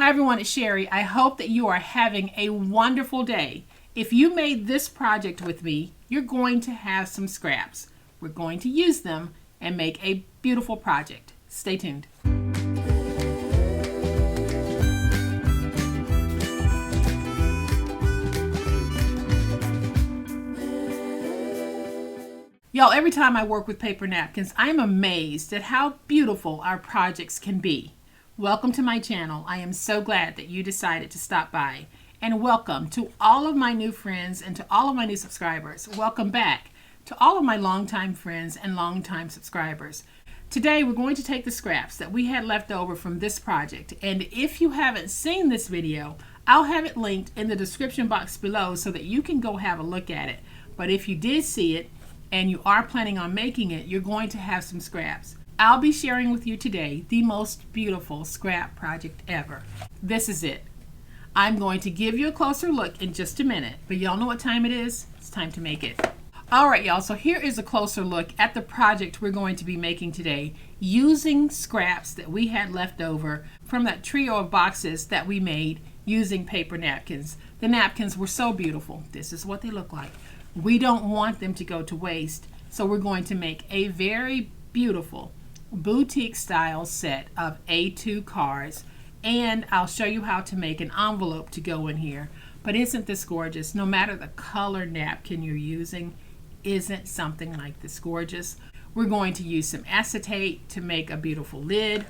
Hi everyone, it's Sherry. I hope that you are having a wonderful day. If you made this project with me, you're going to have some scraps. We're going to use them and make a beautiful project. Stay tuned. Y'all, every time I work with paper napkins, I'm amazed at how beautiful our projects can be. Welcome to my channel. I am so glad that you decided to stop by. And welcome to all of my new friends and to all of my new subscribers. Welcome back to all of my longtime friends and longtime subscribers. Today we're going to take the scraps that we had left over from this project. And if you haven't seen this video, I'll have it linked in the description box below so that you can go have a look at it. But if you did see it and you are planning on making it, you're going to have some scraps. I'll be sharing with you today the most beautiful scrap project ever. This is it. I'm going to give you a closer look in just a minute, but y'all know what time it is? It's time to make it. All right, y'all, so here is a closer look at the project we're going to be making today using scraps that we had left over from that trio of boxes that we made using paper napkins. The napkins were so beautiful. This is what they look like. We don't want them to go to waste, so we're going to make a very beautiful boutique style set of A2 cards, and I'll show you how to make an envelope to go in here. But isn't this gorgeous? No matter the color napkin you're using, isn't something like this gorgeous? We're going to use some acetate to make a beautiful lid.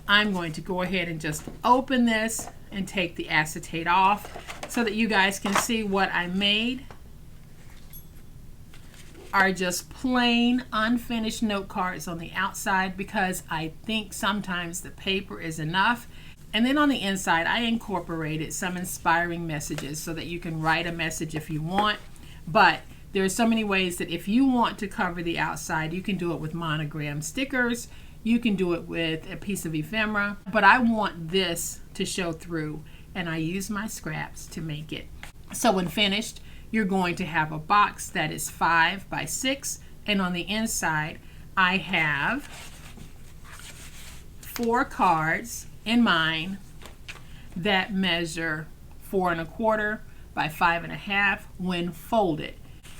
I'm going to go ahead and just open this and take the acetate off so that you guys can see what I made are just plain unfinished note cards on the outside because I think sometimes the paper is enough. And then on the inside I incorporated some inspiring messages so that you can write a message if you want. But there are so many ways that if you want to cover the outside, you can do it with monogram stickers, you can do it with a piece of ephemera, but I want this to show through and I use my scraps to make it. So when finished, you're going to have a box that is 5 by 6, and on the inside I have 4 cards in mine that measure 4 1/4 by 5 1/2 when folded.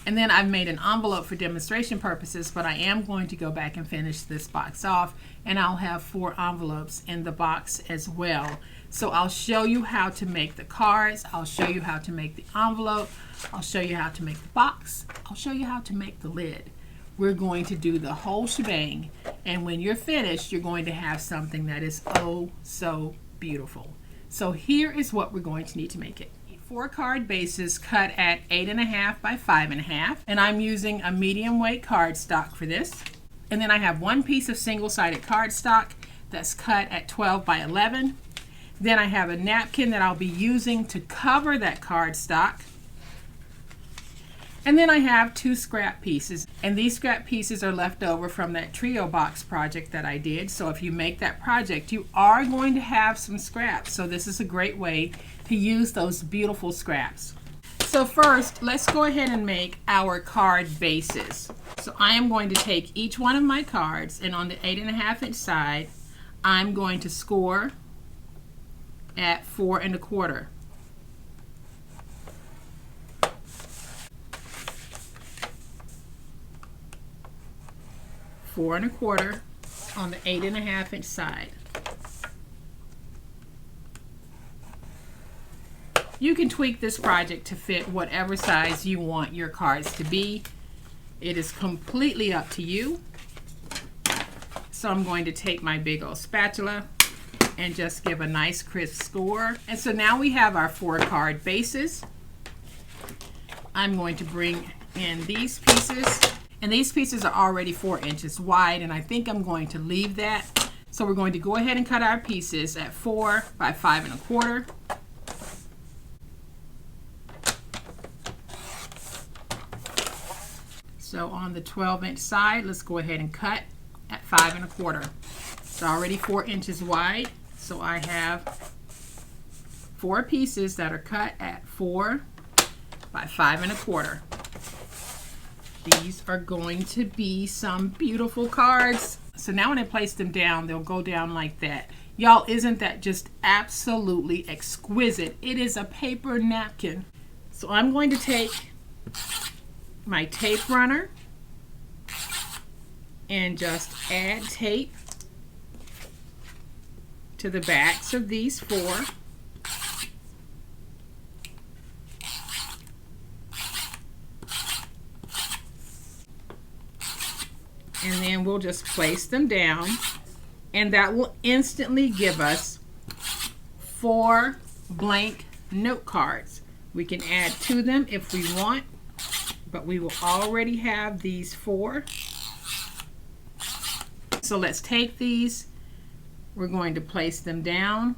And then I've made an envelope for demonstration purposes, but I am going to go back and finish this box off, and I'll have 4 envelopes in the box as well. So I'll show you how to make the cards, I'll show you how to make the envelope, I'll show you how to make the box, I'll show you how to make the lid. We're going to do the whole shebang, and when you're finished, you're going to have something that is oh so beautiful. So here is what we're going to need to make it. 4 card bases cut at 8 1/2 by 5 1/2, and I'm using a medium weight cardstock for this. And then I have 1 piece of single-sided cardstock that's cut at 12 by 11. Then I have a napkin that I'll be using to cover that cardstock. And then I have 2 scrap pieces, and these scrap pieces are left over from that trio box project that I did. So if you make that project, you are going to have some scraps. So this is a great way to use those beautiful scraps. So first, let's go ahead and make our card bases. So I am going to take each one of my cards, and on the 8 1/2 inch side, I'm going to score at 4 1/4. Four 1/4 on the 8 1/2 inch side. You can tweak this project to fit whatever size you want your cards to be. It is completely up to you. So I'm going to take my big old spatula and just give a nice crisp score. And so now we have our 4 card bases. I'm going to bring in these pieces, and these pieces are already 4 inches wide, and I think I'm going to leave that. So we're going to go ahead and cut our pieces at 4 by 5 1/4. So on the 12 inch side, let's go ahead and cut at 5 1/4. It's already 4 inches wide, so I have 4 pieces that are cut at 4 by 5 1/4. These are going to be some beautiful cards. So now when I place them down, they'll go down like that. Y'all, isn't that just absolutely exquisite? It is a paper napkin. So I'm going to take my tape runner and just add tape to the backs of these 4. And then we'll just place them down, and that will instantly give us 4 blank note cards. We can add to them if we want, but we will already have these 4. So let's take these. We're going to place them down,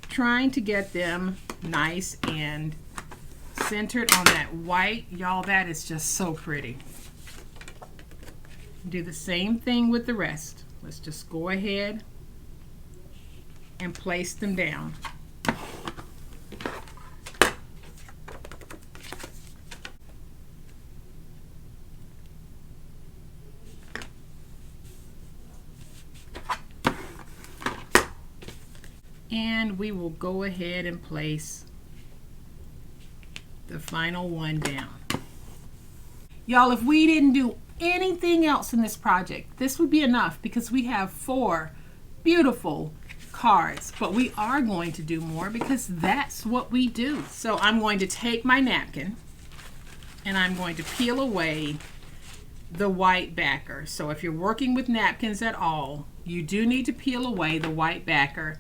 trying to get them nice and centered on that white. Y'all, that is just so pretty. Do the same thing with the rest. Let's just go ahead and place them down. And we will go ahead and place the final one down. Y'all, if we didn't do anything else in this project, this would be enough, because we have 4 beautiful cards. But we are going to do more, because that's what we do. So I'm going to take my napkin and I'm going to peel away the white backer. So if you're working with napkins at all, you do need to peel away the white backer.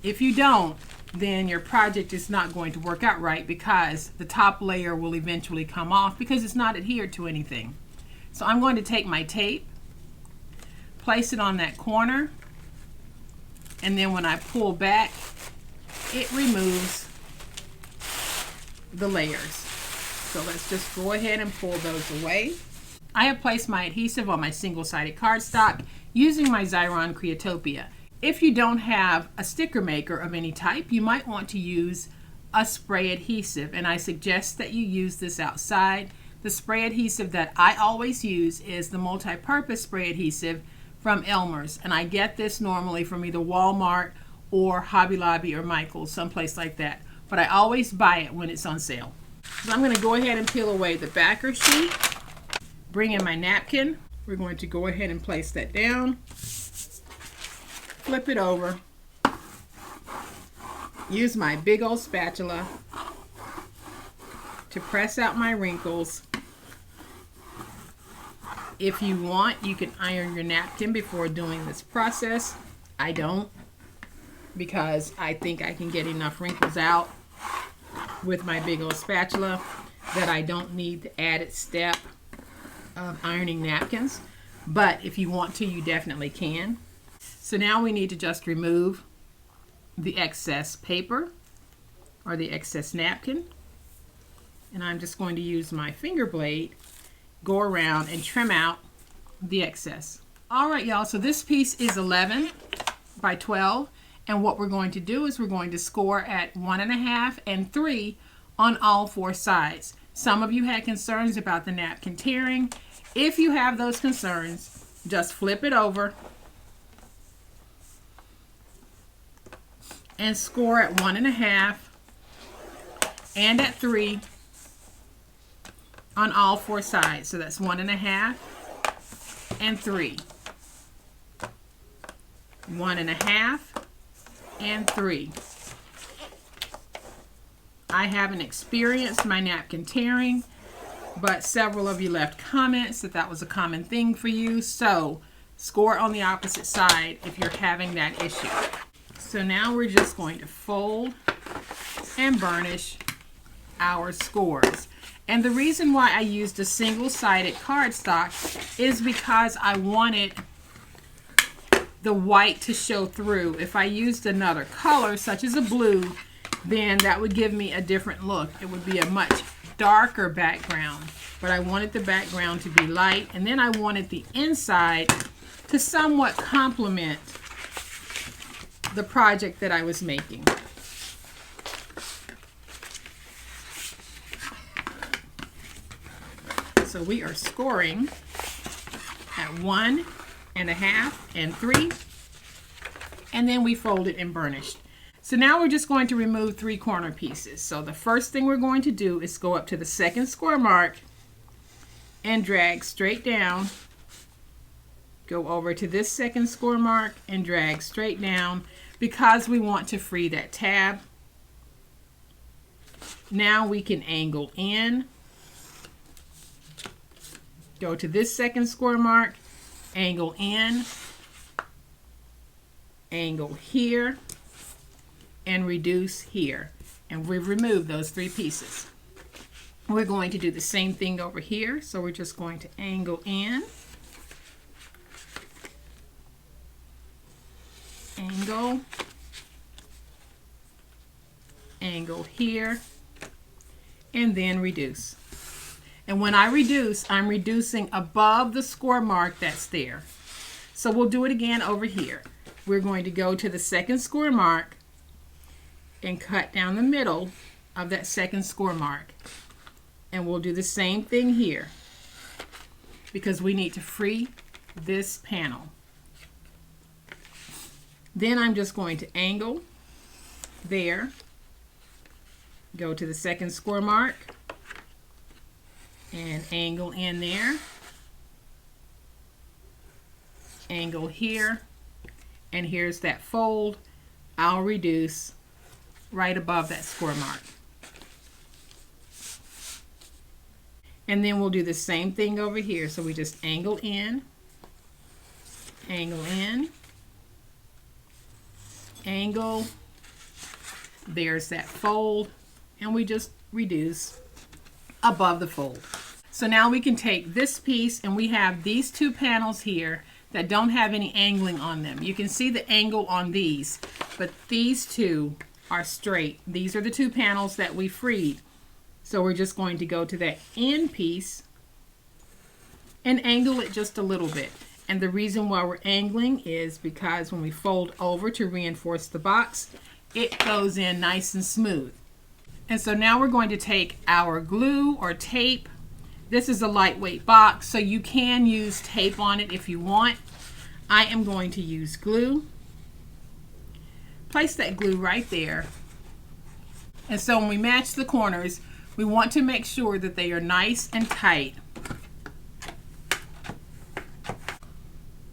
If you don't, then your project is not going to work out right, because the top layer will eventually come off because it's not adhered to anything. So I'm going to take my tape, place it on that corner, and then when I pull back, it removes the layers. So let's just go ahead and pull those away. I have placed my adhesive on my single-sided cardstock using my Xyron Creatopia. If you don't have a sticker maker of any type, you might want to use a spray adhesive, and I suggest that you use this outside. The spray adhesive that I always use is the multi-purpose spray adhesive from Elmer's, and I get this normally from either Walmart or Hobby Lobby or Michael's, someplace like that, but I always buy it when it's on sale. So I'm going to go ahead and peel away the backer sheet, bring in my napkin. We're going to go ahead and place that down, flip it over, use my big old spatula to press out my wrinkles. If you want, you can iron your napkin before doing this process. I don't, because I think I can get enough wrinkles out with my big old spatula that I don't need the added step of ironing napkins. But if you want to, you definitely can. So now we need to just remove the excess paper or the excess napkin. And I'm just going to use my finger blade, go around and trim out the excess. All right, y'all, so this piece is 11 by 12. And what we're going to do is we're going to score at 1.5 and 3 on all 4 sides. Some of you had concerns about the napkin tearing. If you have those concerns, just flip it over and score at 1.5 and at 3 on all 4 sides. So that's 1.5 and 3. 1.5 and 3. I haven't experienced my napkin tearing, but several of you left comments that that was a common thing for you. So score on the opposite side if you're having that issue. So now we're just going to fold and burnish our scores. And the reason why I used a single-sided cardstock is because I wanted the white to show through. If I used another color, such as a blue, then that would give me a different look. It would be a much darker background, but I wanted the background to be light, and then I wanted the inside to somewhat complement the project that I was making. So we are scoring at 1.5 and 3 and then we folded and burnished. So now we're just going to remove 3 corner pieces. So the first thing we're going to do is go up to the second square mark and drag straight down. Go over to this second square mark and drag straight down because we want to free that tab. Now we can angle in. Go to this second square mark, angle in, angle here, and reduce here. And we've removed those 3 pieces. We're going to do the same thing over here. So we're just going to angle in, angle, angle here, and then reduce. And when I reduce, I'm reducing above the score mark that's there. So we'll do it again over here. We're going to go to the second score mark and cut down the middle of that second score mark. And we'll do the same thing here because we need to free this panel. Then I'm just going to angle there, go to the second score mark, and angle in there, angle here, and here's that fold. I'll reduce right above that score mark. And then we'll do the same thing over here. So we just angle in, angle, there's that fold, and we just reduce above the fold. So now we can take this piece, and we have these 2 panels here that don't have any angling on them. You can see the angle on these, but these 2 are straight. These are the 2 panels that we freed. So we're just going to go to that end piece and angle it just a little bit. And the reason why we're angling is because when we fold over to reinforce the box, it goes in nice and smooth. And so now we're going to take our glue or tape. This is a lightweight box, so you can use tape on it if you want. I am going to use glue. Place that glue right there. And so when we match the corners, we want to make sure that they are nice and tight.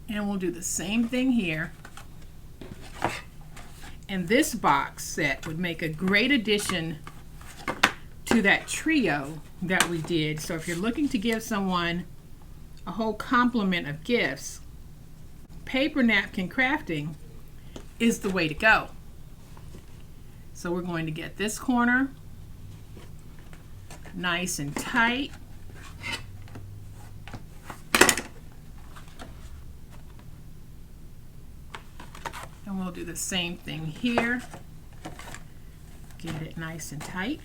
And we'll do the same thing here. And this box set would make a great addition to that trio that we did. So if you're looking to give someone a whole complement of gifts, paper napkin crafting is the way to go. So we're going to get this corner nice and tight. And we'll do the same thing here. Get it nice and tight.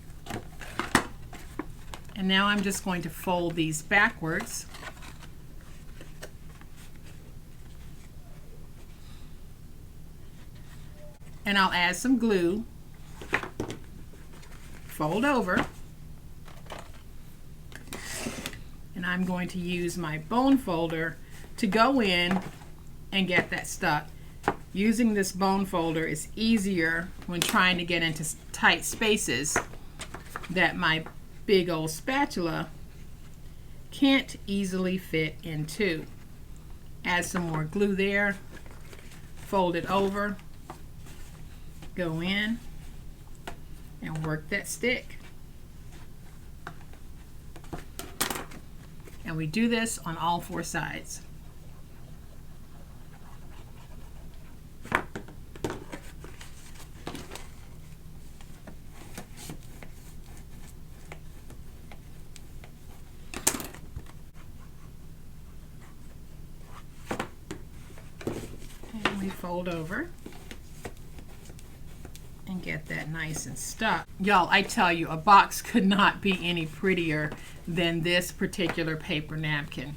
And now I'm just going to fold these backwards. And I'll add some glue. Fold over. And I'm going to use my bone folder to go in and get that stuck. Using this bone folder is easier when trying to get into tight spaces that my big old spatula can't easily fit into. Add some more glue there, fold it over, go in, and work that stick. And we do this on all 4 sides. And we fold over and get that nice and stuck. Y'all, I tell you, a box could not be any prettier than this particular paper napkin.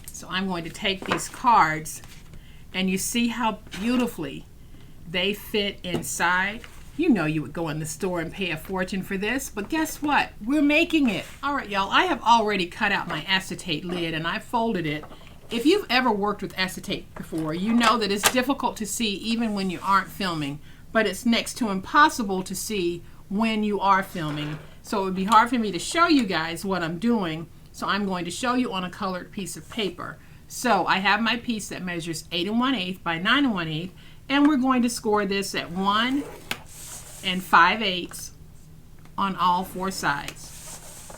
So I'm going to take these cards, and you see how beautifully they fit inside. You know you would go in the store and pay a fortune for this, but guess what? We're making it. All right, y'all, I have already cut out my acetate lid, and I folded it If you've ever worked with acetate before, you know that it's difficult to see even when you aren't filming, but it's next to impossible to see when you are filming. So it would be hard for me to show you guys what I'm doing, so I'm going to show you on a colored piece of paper. So I have my piece that measures 8 1/8 by 9 1/8, and we're going to score this at 1 5/8 on all 4 sides.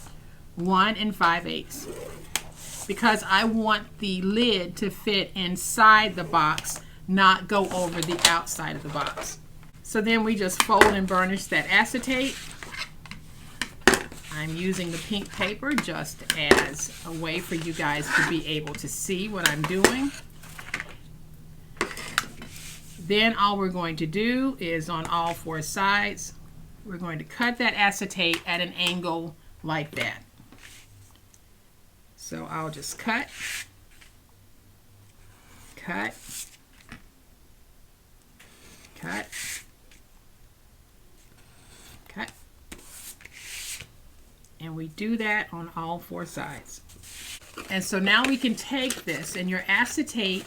1 5/8. Because I want the lid to fit inside the box, not go over the outside of the box. So then we just fold and burnish that acetate. I'm using the pink paper just as a way for you guys to be able to see what I'm doing. Then all we're going to do is on all 4 sides, we're going to cut that acetate at an angle like that. So I'll just cut, cut, cut, cut. And we do that on all 4 sides. And so now we can take this, and your acetate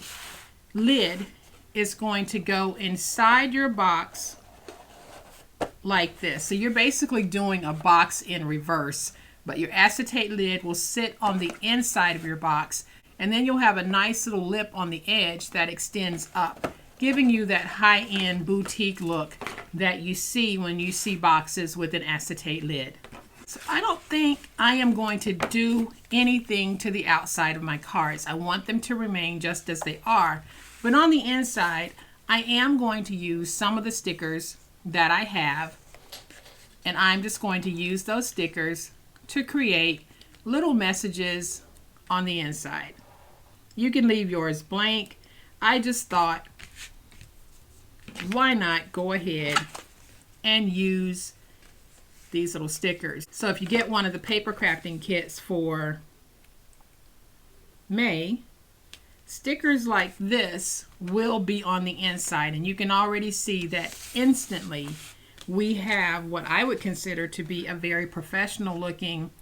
lid is going to go inside your box like this. So you're basically doing a box in reverse, but your acetate lid will sit on the inside of your box, and then you'll have a nice little lip on the edge that extends up, giving you that high-end boutique look that you see when you see boxes with an acetate lid. So I don't think I am going to do anything to the outside of my cards. I want them to remain just as they are, but on the inside I am going to use some of the stickers that I have, and I'm just going to use those stickers to create little messages on the inside. You can leave yours blank. I just thought, why not go ahead and use these little stickers. So if you get one of the paper crafting kits for May, stickers like this will be on the inside, and you can already see that instantly we have what I would consider to be a very professional looking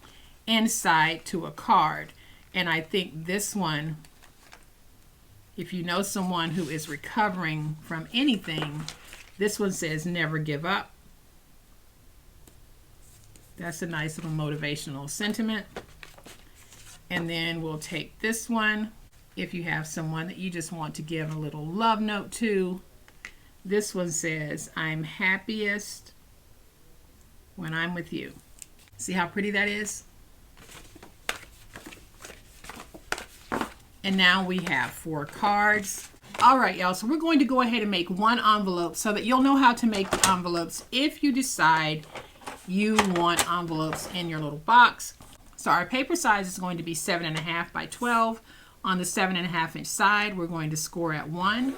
inside to a card. And I think this one, if you know someone who is recovering from anything, this one says never give up. That's a nice little motivational sentiment. And then we'll take this one. If you have someone that you just want to give a little love note to, this one says, I'm happiest when I'm with you. See how pretty that is? And now we have 4 cards. All right, y'all, so we're going to go ahead and make one envelope so that you'll know how to make the envelopes if you decide you want envelopes in your little box. So our paper size is going to be 7.5 by 12. On the 7.5 inch side, we're going to score at 1.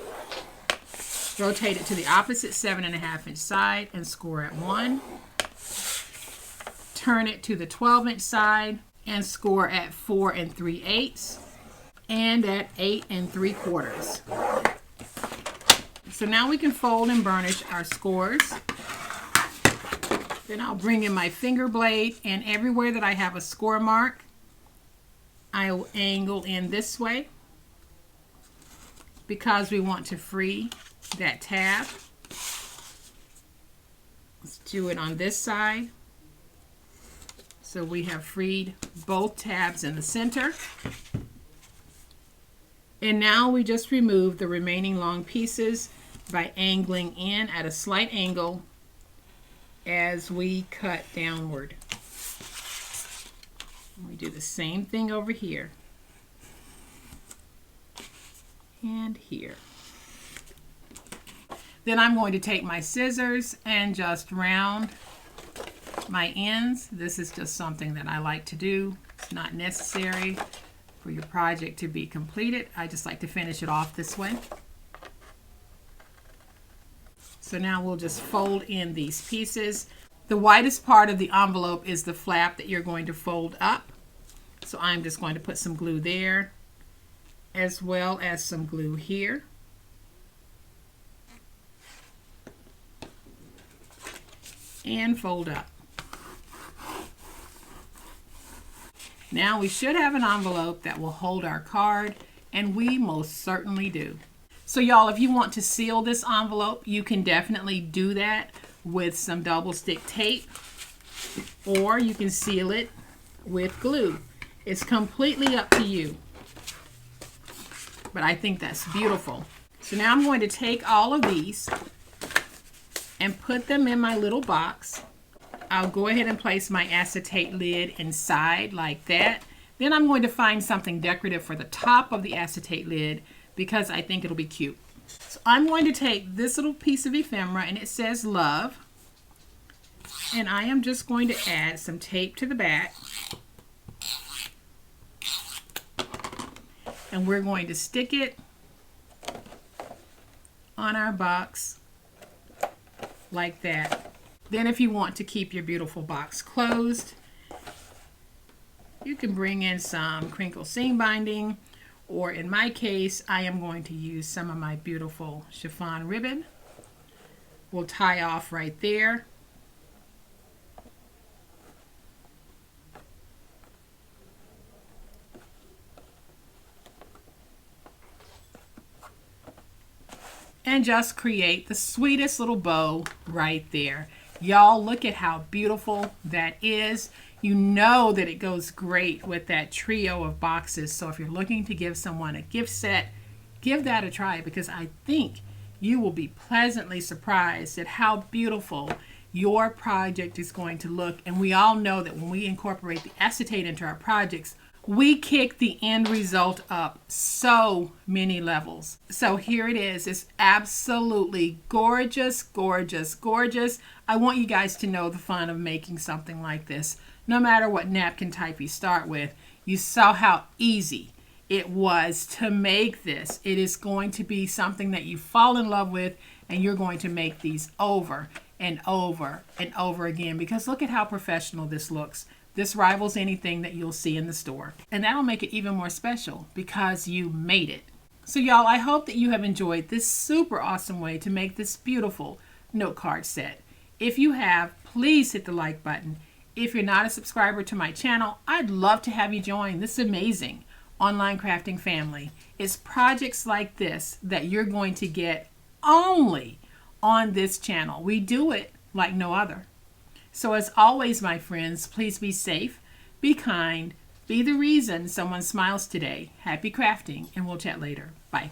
Rotate it to the opposite 7.5 inch side and score at 1. Turn it to the 12 inch side and score at 4 3/8 and at 8 3/4. So now we can fold and burnish our scores. Then I'll bring in my finger blade, and everywhere that I have a score mark, I will angle in this way because we want to free that tab. Let's do it on this side. So we have freed both tabs in the center. And now we just remove the remaining long pieces by angling in at a slight angle as we cut downward. We do the same thing over here and here. Then I'm going to take my scissors and just round my ends. This is just something that I like to do. It's not necessary for your project to be completed. I just like to finish it off this way. So now we'll just fold in these pieces. The widest part of the envelope is the flap that you're going to fold up. So I'm just going to put some glue there, as well as some glue here. And fold up. Now we should have an envelope that will hold our card, And we most certainly do. So y'all, if you want to seal this envelope, you can definitely do that with some double stick tape, or you can seal it with glue. It's completely up to you. But I think that's beautiful. So now I'm going to take all of these and put them in my little box. I'll go ahead and place my acetate lid inside like that. Then I'm going to find something decorative for the top of the acetate lid because I think it'll be cute. So I'm going to take this little piece of ephemera, and it says love. And I am just going to add some tape to the back. And we're going to stick it on our box like that. Then if you want to keep your beautiful box closed, you can bring in some crinkle seam binding, or in my case, I am going to use some of my beautiful chiffon ribbon. We'll tie off right there. And just create the sweetest little bow right there. Y'all, look at how beautiful that is. You know that it goes great with that trio of boxes. So if you're looking to give someone a gift set, give that a try, because I think you will be pleasantly surprised at how beautiful your project is going to look. And we all know that when we incorporate the acetate into our projects, we kick the end result up so many levels. So here it is. It's absolutely gorgeous, gorgeous, gorgeous. I want you guys to know the fun of making something like this. No matter what napkin type you start with, you saw how easy it was to make this. It is going to be something that you fall in love with, and you're going to make these over and over and over again, because look at how professional this looks. This rivals anything that you'll see in the store. And that'll make it even more special because you made it. So y'all, I hope that you have enjoyed this super awesome way to make this beautiful note card set. If you have, please hit the like button. If you're not a subscriber to my channel, I'd love to have you join this amazing online crafting family. It's projects like this that you're going to get only on this channel. We do it like no other. So as always, my friends, please be safe, be kind, be the reason someone smiles today. Happy crafting, and we'll chat later. Bye.